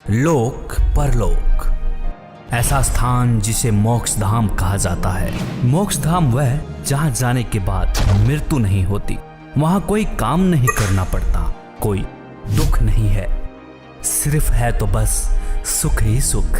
लोक परलोक, ऐसा स्थान जिसे मोक्ष धाम कहा जाता है। मोक्ष धाम वह जहाँ जाने के बाद मृत्यु नहीं होती, वहाँ कोई काम नहीं करना पड़ता, कोई दुख नहीं है, सिर्फ है तो बस सुख ही सुख।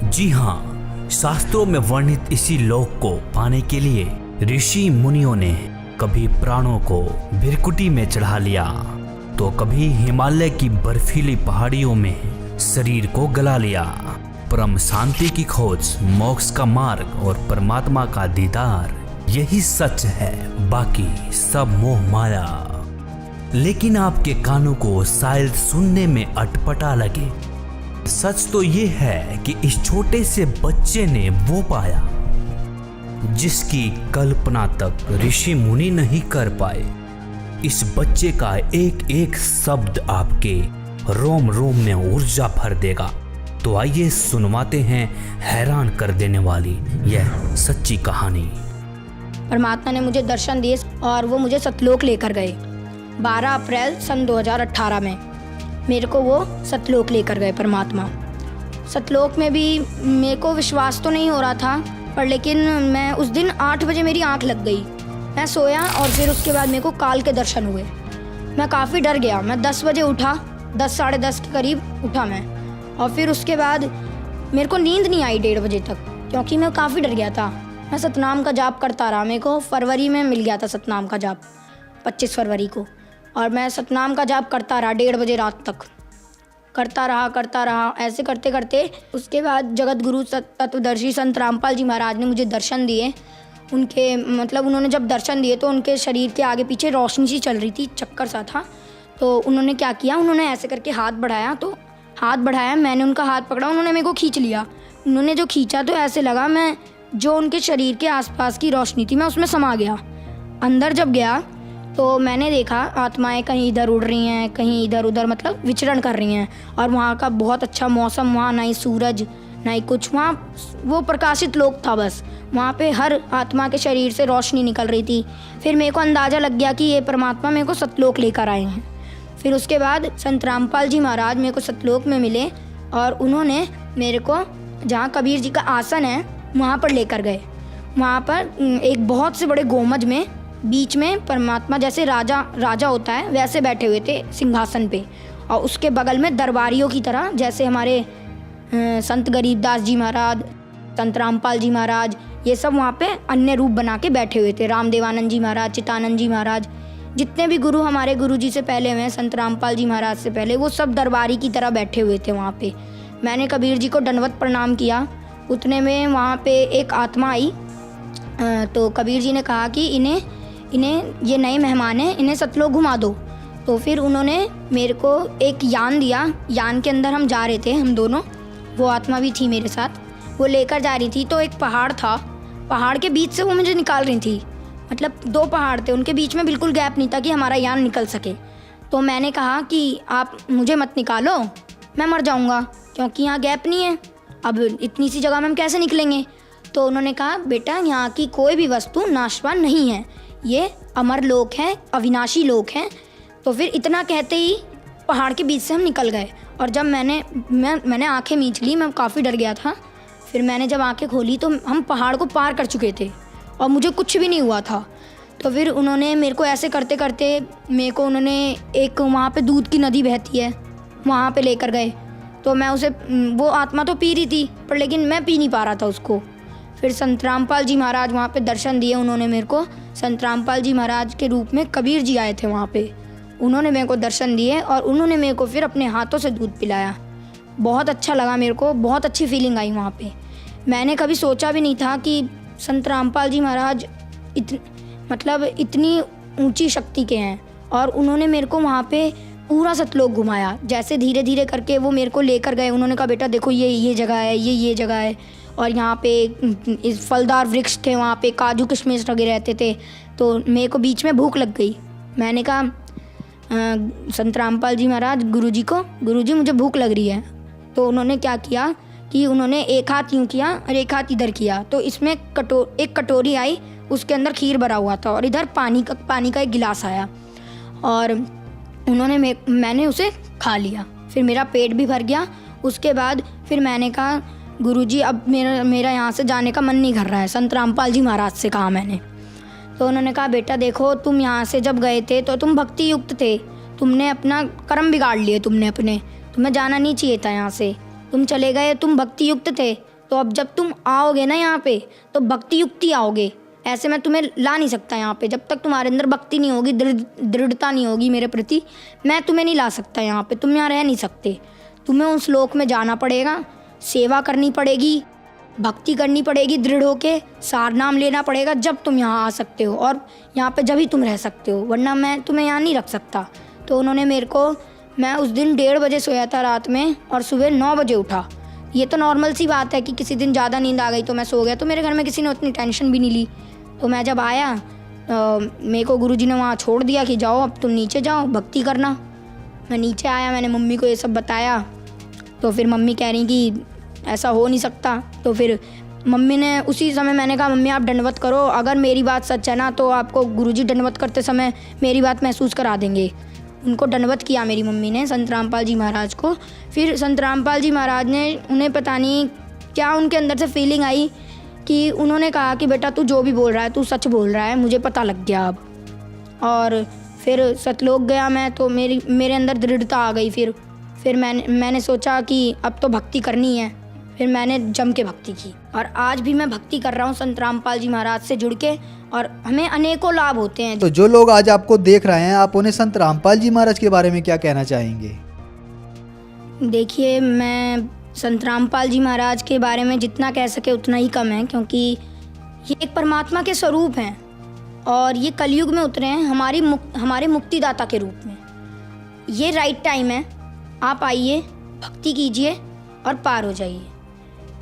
जी हाँ, शास्त्रों में वर्णित इसी लोक को पाने के लिए ऋषि मुनियों ने कभी प्राणों को भृकुटी में चढ़ा लिया, तो कभी हिमालय की बर्फीली पहाड़ियों में शरीर को गला लिया। परम शांति की खोज, मोक्ष का मार्ग और परमात्मा का दीदार, यही सच है, बाकी सब मोह माया। लेकिन आपके कानों को शायद सुनने में अटपटा लगे। सच तो ये है कि इस छोटे से बच्चे ने वो पाया जिसकी कल्पना तक ऋषि मुनि नहीं कर पाए। इस बच्चे का एक एक शब्द आपके रोम रोम में ऊर्जा भर देगा। तो आइए सुनवाते हैं हैरान कर देने वाली यह सच्ची कहानी। परमात्मा ने मुझे दर्शन दिए और वो मुझे सतलोक लेकर गए। 12 अप्रैल सन 2018 में मेरे को वो सतलोक लेकर गए परमात्मा। सतलोक में भी मेरे को विश्वास तो नहीं हो रहा था, पर लेकिन मैं उस दिन 8 बजे मेरी आंख लग गई। मैं सोया और फिर उसके बाद मेरे को काल के दर्शन हुए। मैं काफ़ी डर गया। मैं 10 बजे उठा, 10 साढ़े 10 के करीब उठा मैं, और फिर उसके बाद मेरे को नींद नहीं आई 1:30 बजे तक, क्योंकि मैं काफ़ी डर गया था। मैं सतनाम का जाप करता रहा। मेरे को फरवरी में मिल गया था सतनाम का जाप, 25 फरवरी को, और मैं सतनाम का जाप करता रहा 1:30 बजे रात तक, करता रहा। ऐसे करते करते उसके बाद जगत गुरु तत्वदर्शी संत रामपाल जी महाराज ने मुझे दर्शन दिए। उनके उन्होंने जब दर्शन दिए तो उनके शरीर के आगे पीछे रोशनी सी चल रही थी, चक्कर सा था। तो उन्होंने क्या किया, उन्होंने ऐसे करके हाथ बढ़ाया, मैंने उनका हाथ पकड़ा, उन्होंने मेरे को खींच लिया। उन्होंने जो खींचा तो ऐसे लगा मैं जो उनके शरीर के आसपास की रोशनी थी मैं उसमें समा गया। अंदर जब गया तो मैंने देखा आत्माएं कहीं इधर उड़ रही हैं, कहीं इधर उधर विचरण कर रही हैं, और वहाँ का बहुत अच्छा मौसम, वहाँ ना ही सूरज ना ही कुछ, वहाँ वो प्रकाशित लोक था बस। वहाँ पे हर आत्मा के शरीर से रोशनी निकल रही थी। फिर मेरे को अंदाज़ा लग गया कि ये परमात्मा मेरे को सतलोक लेकर आए हैं। फिर उसके बाद संत रामपाल जी महाराज मेरे को सतलोक में मिले और उन्होंने मेरे को जहाँ कबीर जी का आसन है वहाँ पर लेकर गए। वहाँ पर एक बहुत से बड़े गोमज में बीच में परमात्मा जैसे राजा होता है वैसे बैठे हुए थे सिंहासन पे, और उसके बगल में दरबारियों की तरह, जैसे हमारे संत गरीबदास जी महाराज, संत रामपाल जी महाराज, ये सब वहाँ पे अन्य रूप बना के बैठे हुए थे। रामदेवानंद जी महाराज, चितानंद जी महाराज, जितने भी गुरु हमारे गुरु जी से पहले हुए, संत रामपाल जी महाराज से पहले, वो सब दरबारी की तरह बैठे हुए थे वहाँ पे। मैंने कबीर जी को दंडवत प्रणाम किया। उतने में वहाँ पे एक आत्मा आई। तो कबीर जी ने कहा कि इन्हें ये नए मेहमान हैं, इन्हें सतलोक घुमा दो। तो फिर उन्होंने मेरे को एक यान दिया। यान के अंदर हम जा रहे थे, हम दोनों, वो आत्मा भी थी मेरे साथ, वो लेकर जा रही थी। तो एक पहाड़ था, पहाड़ के बीच से वो मुझे निकाल रही थी। 2 पहाड़ थे, उनके बीच में बिल्कुल गैप नहीं था कि हमारा यान निकल सके। तो मैंने कहा कि आप मुझे मत निकालो, मैं मर जाऊँगा, क्योंकि यहाँ गैप नहीं है, अब इतनी सी जगह में हम कैसे निकलेंगे। तो उन्होंने कहा, बेटा यहाँ की कोई भी वस्तु नाशवान नहीं है, ये अमर लोक है, अविनाशी लोक है। तो फिर इतना कहते ही पहाड़ के बीच से हम निकल गए। और जब मैंने आंखें मीच ली, मैं काफ़ी डर गया था। फिर मैंने जब आंखें खोली तो हम पहाड़ को पार कर चुके थे और मुझे कुछ भी नहीं हुआ था। तो फिर उन्होंने मेरे को ऐसे करते करते उन्होंने एक वहाँ पे दूध की नदी बहती है, वहाँ पे लेकर गए। तो मैं उसे, वो आत्मा तो पी रही थी पर लेकिन मैं पी नहीं पा रहा था उसको। फिर संत रामपाल जी महाराज वहाँ पे दर्शन दिए उन्होंने मेरे को। संत रामपाल जी महाराज के रूप में कबीर जी आए थे वहाँ पे, उन्होंने मेरे को दर्शन दिए और उन्होंने मेरे को फिर अपने हाथों से दूध पिलाया। बहुत अच्छा लगा मेरे को, बहुत अच्छी फीलिंग आई वहाँ पे। मैंने कभी सोचा भी नहीं था कि संत रामपाल जी महाराज इतनी ऊंची शक्ति के हैं, और उन्होंने मेरे को वहाँ पे पूरा सतलोक घुमाया। जैसे धीरे धीरे करके वो मेरे को लेकर गए। उन्होंने कहा, बेटा देखो ये जगह है, ये जगह है, और यहाँ पे इस फलदार वृक्ष थे, वहाँ पे काजू किशमिश लगे रहते थे। तो मेरे को बीच में भूख लग गई। मैंने कहा संत रामपाल जी महाराज गुरुजी मुझे भूख लग रही है। तो उन्होंने क्या किया कि उन्होंने एक हाथ यूँ किया और एक हाथ इधर किया। तो इसमें एक कटोरी आई, उसके अंदर खीर भरा हुआ था, और इधर पानी का एक गिलास आया, और मैंने उसे खा लिया। फिर मेरा पेट भी भर गया। उसके बाद फिर मैंने कहा गुरुजी अब मेरा यहाँ से जाने का मन नहीं कर रहा है। संत रामपाल जी महाराज से कहा मैंने। तो उन्होंने कहा बेटा देखो, तुम यहाँ से जब गए थे तो तुम भक्ति युक्त थे, तुमने अपना कर्म बिगाड़ लिए, तुम्हें जाना नहीं चाहिए था यहाँ से, तुम चले गए, तुम भक्ति युक्त थे। तो अब जब तुम आओगे ना यहाँ पे तो भक्ति युक्त ही आओगे, ऐसे मैं तुम्हें ला नहीं सकता यहाँ पे। जब तक तुम्हारे अंदर भक्ति नहीं होगी, दृढ़ता नहीं होगी मेरे प्रति, मैं तुम्हें नहीं ला सकता यहाँ पे, तुम यहाँ रह नहीं सकते। तुम्हें उस लोक में जाना पड़ेगा, सेवा करनी पड़ेगी, भक्ति करनी पड़ेगी, दृढ़ होके सार नाम लेना पड़ेगा, जब तुम यहाँ आ सकते हो और यहाँ पे जब ही तुम रह सकते हो, वरना मैं तुम्हें यहाँ नहीं रख सकता। तो उन्होंने मेरे को, मैं उस दिन 1:30 बजे सोया था रात में और सुबह 9 बजे उठा। ये तो नॉर्मल सी बात है कि किसी दिन ज़्यादा नींद आ गई तो मैं सो गया, तो मेरे घर में किसी ने उतनी टेंशन भी नहीं ली। तो मैं जब आया मेरे को गुरुजी ने वहाँ छोड़ दिया कि जाओ अब तुम नीचे जाओ, भक्ति करना। मैं नीचे आया, मैंने मम्मी को ये सब बताया। तो फिर मम्मी कह रही कि ऐसा हो नहीं सकता। तो फिर मम्मी ने उसी समय, मैंने कहा मम्मी आप दंडवत करो, अगर मेरी बात सच है ना तो आपको गुरुजी दंडवत करते समय मेरी बात महसूस करा देंगे। उनको दंडवत किया मेरी मम्मी ने, संत रामपाल जी महाराज को। फिर संत रामपाल जी महाराज ने, उन्हें पता नहीं क्या उनके अंदर से फीलिंग आई कि उन्होंने कहा कि बेटा तू जो भी बोल रहा है तू सच बोल रहा है, मुझे पता लग गया अब। और फिर सतलोक गया मैं, तो मेरे अंदर दृढ़ता आ गई। फिर मैंने सोचा कि अब तो भक्ति करनी है। फिर मैंने जम के भक्ति की और आज भी मैं भक्ति कर रहा हूँ संत रामपाल जी महाराज से जुड़ के, और हमें अनेकों लाभ होते हैं। तो जो लोग आज आपको देख रहे हैं, आप उन्हें संत रामपाल जी महाराज के बारे में क्या कहना चाहेंगे? देखिए, मैं संत रामपाल जी महाराज के बारे में जितना कह सके उतना ही कम है, क्योंकि ये एक परमात्मा के स्वरूप हैं और ये कलयुग में उतरे हैं हमारे मुक्तिदाता के रूप में। ये राइट टाइम है, आप आइए, भक्ति कीजिए और पार हो जाइए।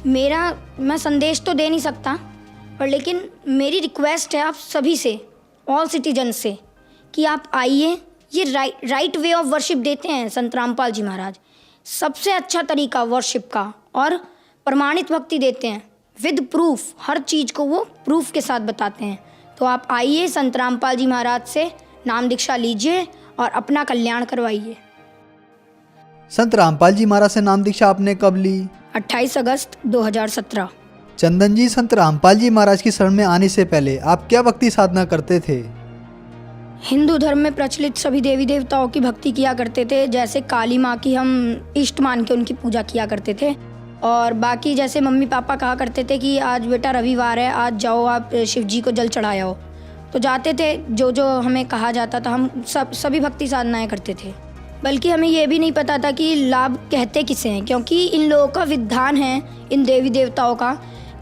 मैं संदेश तो दे नहीं सकता, पर लेकिन मेरी रिक्वेस्ट है आप सभी से, ऑल सिटीजन से, कि आप आइए। ये राइट वे ऑफ वर्शिप देते हैं संत रामपाल जी महाराज, सबसे अच्छा तरीका वर्शिप का, और प्रमाणित भक्ति देते हैं विद प्रूफ। हर चीज़ को वो प्रूफ के साथ बताते हैं। तो आप आइए, संत रामपाल जी महाराज से नाम दीक्षा लीजिए और अपना कल्याण करवाइए। संत रामपाल जी महाराज से नाम दीक्षा आपने कब ली? 28 अगस्त 2017। चंदन जी, संत रामपाल जी महाराज की शरण में आने से पहले आप क्या भक्ति साधना करते थे? हिंदू धर्म में प्रचलित सभी देवी देवताओं की भक्ति किया करते थे। जैसे काली माँ की हम इष्ट मान के उनकी पूजा किया करते थे, और बाकी जैसे मम्मी पापा कहा करते थे कि आज बेटा रविवार है, आज जाओ आप शिव जी को जल चढ़ाए आओ, तो जाते थे। जो हमें कहा जाता था हम सभी भक्ति साधनाएं करते थे। बल्कि हमें ये भी नहीं पता था कि लाभ कहते किसे हैं, क्योंकि इन लोगों का विधान है, इन देवी देवताओं का,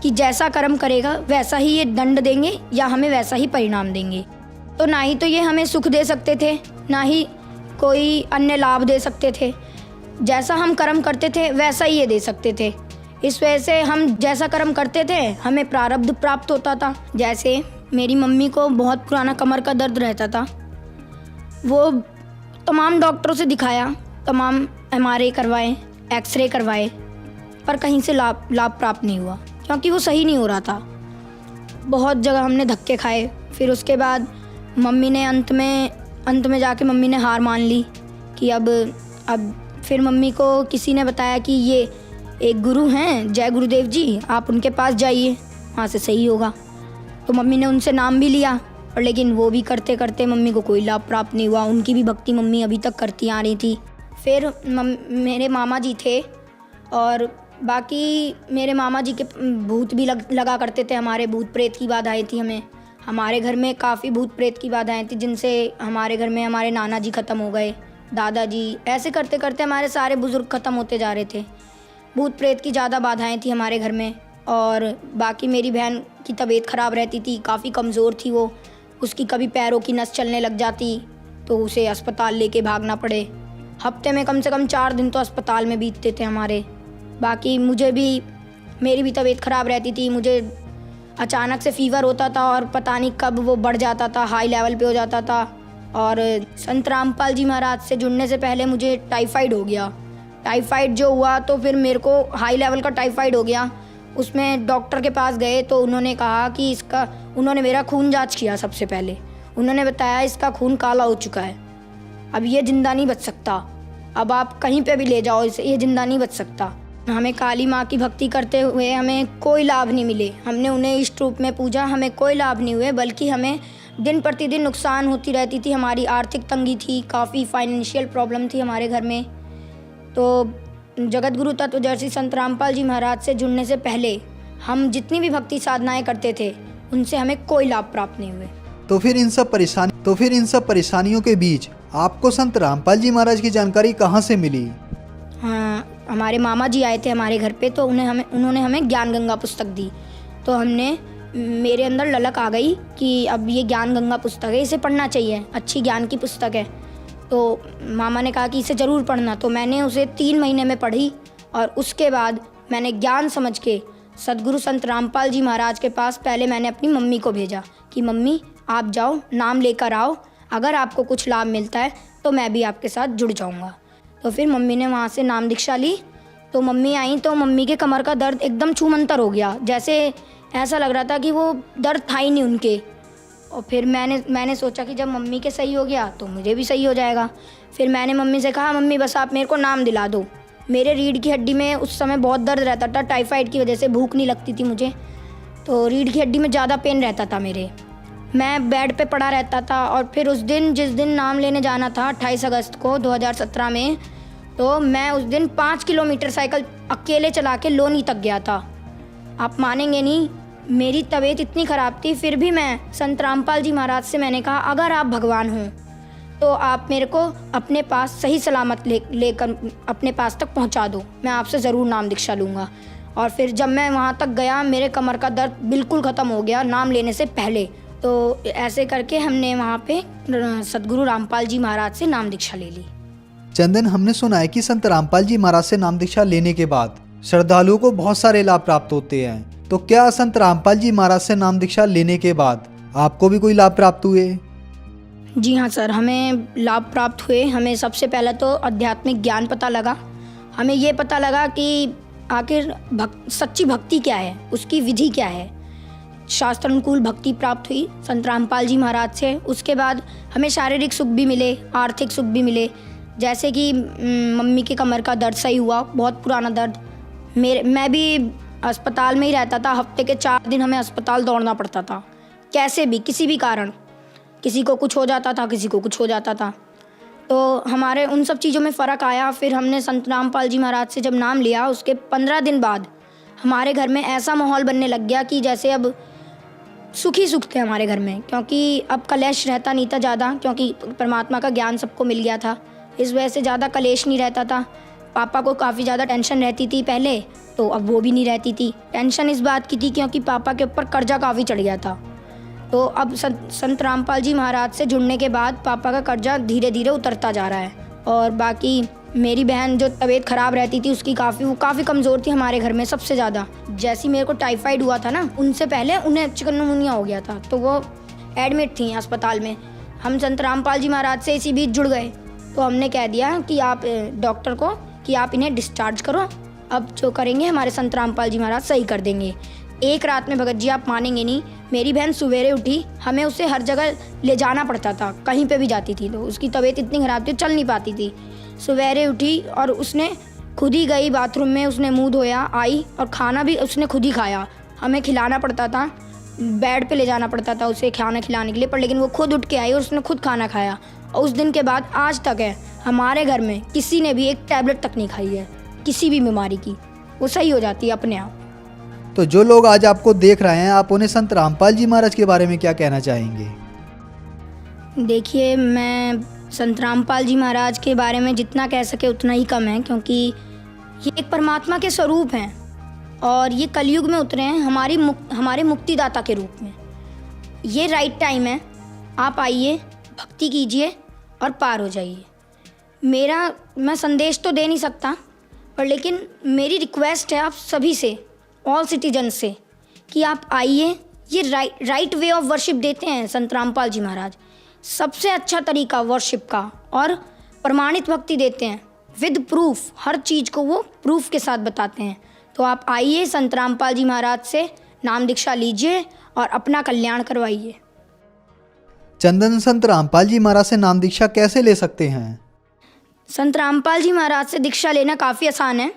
कि जैसा कर्म करेगा वैसा ही ये दंड देंगे या हमें वैसा ही परिणाम देंगे। तो ना ही तो ये हमें सुख दे सकते थे, ना ही कोई अन्य लाभ दे सकते थे। जैसा हम कर्म करते थे वैसा ही ये दे सकते थे। इस वजह से हम जैसा कर्म करते थे हमें प्रारब्ध प्राप्त होता था। जैसे मेरी मम्मी को बहुत पुराना कमर का दर्द रहता था, वो तमाम डॉक्टरों से दिखाया, तमाम MRI करवाए, एक्सरे करवाए, पर कहीं से लाभ प्राप्त नहीं हुआ, क्योंकि वो सही नहीं हो रहा था। बहुत जगह हमने धक्के खाए। फिर उसके बाद मम्मी ने अंत में जाके मम्मी ने हार मान ली कि अब फिर मम्मी को किसी ने बताया कि ये एक गुरु हैं, जय गुरुदेव जी, आप उनके पास जाइए, वहाँ से सही होगा। तो मम्मी ने उनसे नाम भी लिया, और लेकिन वो भी करते करते मम्मी को कोई लाभ प्राप्त नहीं हुआ। उनकी भी भक्ति मम्मी अभी तक करती आ रही थी। फिर मेरे मामा जी थे, और बाकी मेरे मामा जी के भूत भी लगा करते थे। हमारे भूत प्रेत की बाधाएं थी, हमारे घर में काफ़ी भूत प्रेत की बाधाएं थी, जिनसे हमारे घर में हमारे नाना जी ख़त्म हो गए, दादाजी, ऐसे करते करते हमारे सारे बुज़ुर्ग ख़त्म होते जा रहे थे। भूत प्रेत की ज़्यादा बाधाएं थी हमारे घर में। और बाकी मेरी बहन की तबीयत ख़राब रहती थी, काफ़ी कमज़ोर थी वो, उसकी कभी पैरों की नस चलने लग जाती तो उसे अस्पताल लेके भागना पड़े। हफ्ते में कम से कम 4 दिन तो अस्पताल में बीतते थे हमारे। बाकी मेरी भी तबीयत ख़राब रहती थी, मुझे अचानक से फ़ीवर होता था और पता नहीं कब वो बढ़ जाता था, हाई लेवल पे हो जाता था। और संत रामपाल जी महाराज से जुड़ने से पहले मुझे टाइफाइड हो गया। टाइफाइड जो हुआ तो फिर मेरे को हाई लेवल का टाइफाइड हो गया। उसमें डॉक्टर के पास गए तो उन्होंने कहा कि उन्होंने मेरा खून जांच किया। सबसे पहले उन्होंने बताया इसका खून काला हो चुका है, अब ये ज़िंदा नहीं बच सकता। अब आप कहीं पे भी ले जाओ इसे, ये जिंदा नहीं बच सकता। हमें काली माँ की भक्ति करते हुए हमें कोई लाभ नहीं मिले। हमने उन्हें इष्ट रूप में पूजा, हमें कोई लाभ नहीं हुए, बल्कि हमें दिन प्रतिदिन नुकसान होती रहती थी। हमारी आर्थिक तंगी थी, काफ़ी फाइनेंशियल प्रॉब्लम थी हमारे घर में। तो जगत गुरु तत्वदर्शी संत रामपाल जी महाराज से जुड़ने से पहले हम जितनी भी भक्ति साधनाएं करते थे उनसे हमें कोई लाभ प्राप्त नहीं हुए। तो फिर इन सब परेशानियों के बीच आपको संत रामपाल जी महाराज की जानकारी कहाँ से मिली? हाँ, हमारे मामा जी आए थे हमारे घर पे, तो उन्होंने हमें ज्ञान गंगा पुस्तक दी। तो मेरे अंदर ललक आ गई कि अब ये ज्ञान गंगा पुस्तक है, इसे पढ़ना चाहिए, अच्छी ज्ञान की पुस्तक है। तो मामा ने कहा कि इसे ज़रूर पढ़ना। तो मैंने उसे 3 महीने में पढ़ी और उसके बाद मैंने ज्ञान समझ के सदगुरु संत रामपाल जी महाराज के पास पहले मैंने अपनी मम्मी को भेजा कि मम्मी आप जाओ, नाम लेकर आओ, अगर आपको कुछ लाभ मिलता है तो मैं भी आपके साथ जुड़ जाऊंगा। तो फिर मम्मी ने वहाँ से नाम दीक्षा ली। तो मम्मी आई तो मम्मी के कमर का दर्द एकदम छूमंतर हो गया, जैसे ऐसा लग रहा था कि वो दर्द था ही नहीं उनके। और फिर मैंने सोचा कि जब मम्मी के सही हो गया तो मुझे भी सही हो जाएगा। फिर मैंने मम्मी से कहा मम्मी बस आप मेरे को नाम दिला दो। मेरे रीढ़ की हड्डी में उस समय बहुत दर्द रहता था, टाइफाइड की वजह से भूख नहीं लगती थी मुझे, तो रीढ़ की हड्डी में ज़्यादा पेन रहता था मेरे। मैं बेड पे पड़ा रहता था। और फिर जिस दिन नाम लेने जाना था 28 अगस्त को 2017 में, तो मैं उस दिन 5 किलोमीटर साइकिल अकेले चला के लोनी तक गया था। आप मानेंगे नहीं, मेरी तबीयत इतनी ख़राब थी, फिर भी मैं संत रामपाल जी महाराज से मैंने कहा अगर आप भगवान हों तो आप मेरे को अपने पास सही सलामत लेकर अपने पास तक पहुंचा दो, मैं आपसे ज़रूर नाम दीक्षा लूँगा। और फिर जब मैं वहाँ तक गया मेरे कमर का दर्द बिल्कुल ख़त्म हो गया नाम लेने से पहले। तो ऐसे करके हमने वहाँ पे सदगुरु रामपाल जी महाराज से नाम दीक्षा ले ली। चंदन, हमने सुना है कि संत रामपाल जी महाराज से नाम दीक्षा लेने के बाद श्रद्धालुओं को बहुत सारे लाभ प्राप्त होते हैं, तो क्या संत रामपाल जी महाराज से नाम दीक्षा लेने के बाद आपको भी कोई लाभ प्राप्त हुए? जी हाँ सर, हमें लाभ प्राप्त हुए। हमें सबसे पहले तो आध्यात्मिक ज्ञान पता लगा। हमें ये पता लगा कि आखिर सच्ची भक्ति क्या है, उसकी विधि क्या है। शास्त्र अनुकूल भक्ति प्राप्त हुई संत रामपाल जी महाराज से। उसके बाद हमें शारीरिक सुख भी मिले, आर्थिक सुख भी मिले। जैसे कि मम्मी के कमर का दर्द सही हुआ, बहुत पुराना दर्द। मैं भी अस्पताल में ही रहता था, हफ्ते के 4 दिन हमें अस्पताल दौड़ना पड़ता था, कैसे भी किसी भी कारण, किसी को कुछ हो जाता था, किसी को कुछ हो जाता था। तो हमारे उन सब चीज़ों में फ़र्क आया। फिर हमने संत रामपाल जी महाराज से जब नाम लिया, उसके 15 दिन बाद हमारे घर में ऐसा माहौल बनने लग गया कि जैसे अब सुख ही सुख थे हमारे घर में, क्योंकि अब कलेश रहता नहीं था ज़्यादा, क्योंकि परमात्मा का ज्ञान सबको मिल गया था। इस वजह से ज़्यादा कलेश नहीं रहता था। पापा को काफ़ी ज़्यादा टेंशन रहती थी पहले, तो अब वो भी नहीं रहती थी। टेंशन इस बात की थी क्योंकि पापा के ऊपर कर्जा काफ़ी चढ़ गया था। तो अब संत रामपाल जी महाराज से जुड़ने के बाद पापा का कर्जा धीरे धीरे उतरता जा रहा है। और बाकी मेरी बहन जो तबीयत ख़राब रहती थी उसकी वो काफ़ी कमज़ोर थी हमारे घर में सबसे ज़्यादा। जैसे मेरे को टाइफाइड हुआ था ना, उनसे पहले उन्हें चिकनगुनिया हो गया था, तो वो एडमिट थी अस्पताल में। हम संत रामपाल जी महाराज से इसी बीच जुड़ गए। तो हमने कह दिया कि आप डॉक्टर को कि आप इन्हें डिस्चार्ज करो, अब जो करेंगे हमारे संत रामपाल जी महाराज सही कर देंगे। एक रात में भगत जी आप मानेंगे नहीं, मेरी बहन सवेरे उठी, हमें उसे हर जगह ले जाना पड़ता था, कहीं पे भी जाती थी तो उसकी तबीयत इतनी ख़राब थी, चल नहीं पाती थी। सवेरे उठी और उसने खुद ही गई बाथरूम में, उसने मुंह धोया, आई और खाना भी उसने खुद ही खाया। हमें खिलाना पड़ता था, बेड पे ले जाना पड़ता था उसे खाना खिलाने के लिए, पर लेकिन वो खुद उठ के आई और उसने खुद खाना खाया। और उस दिन के बाद आज तक है हमारे घर में किसी ने भी एक टैबलेट तक नहीं खाई है किसी भी बीमारी की, वो सही हो जाती है अपने आप। तो जो लोग आज आपको देख रहे हैं, आप उन्हें संत रामपाल जी महाराज के बारे में क्या कहना चाहेंगे? देखिए, मैं संत रामपाल जी महाराज के बारे में जितना कह सके उतना ही कम है, क्योंकि ये एक परमात्मा के स्वरूप हैं और ये कलयुग में उतरे हैं हमारे मुक्तिदाता के रूप में। ये राइट टाइम है, आप आइए, भक्ति कीजिए और पार हो जाइए। मैं संदेश तो दे नहीं सकता, पर लेकिन मेरी रिक्वेस्ट है आप सभी से, ऑल सिटीजन से, कि आप आइए। ये राइट वे ऑफ वर्शिप देते हैं संत रामपाल जी महाराज, सबसे अच्छा तरीका वर्शिप का, और प्रमाणित भक्ति देते हैं विद प्रूफ, हर चीज़ को वो प्रूफ के साथ बताते हैं। तो आप आइए, संत रामपाल जी महाराज से नाम दीक्षा लीजिए और अपना कल्याण करवाइए। चंदन, संत रामपाल जी महाराज से नाम दीक्षा कैसे ले सकते हैं? संत रामपाल जी महाराज से दीक्षा लेना काफ़ी आसान है।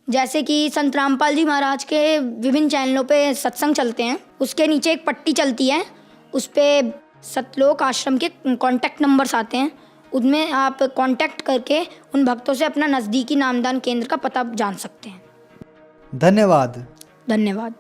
जैसे कि संत रामपाल जी महाराज के विभिन्न चैनलों पे सत्संग चलते हैं, उसके नीचे एक पट्टी चलती है, उस पर सतलोक आश्रम के कांटेक्ट नंबर्स आते हैं। उनमें आप कांटेक्ट करके उन भक्तों से अपना नज़दीकी नामदान केंद्र का पता जान सकते हैं। धन्यवाद। धन्यवाद।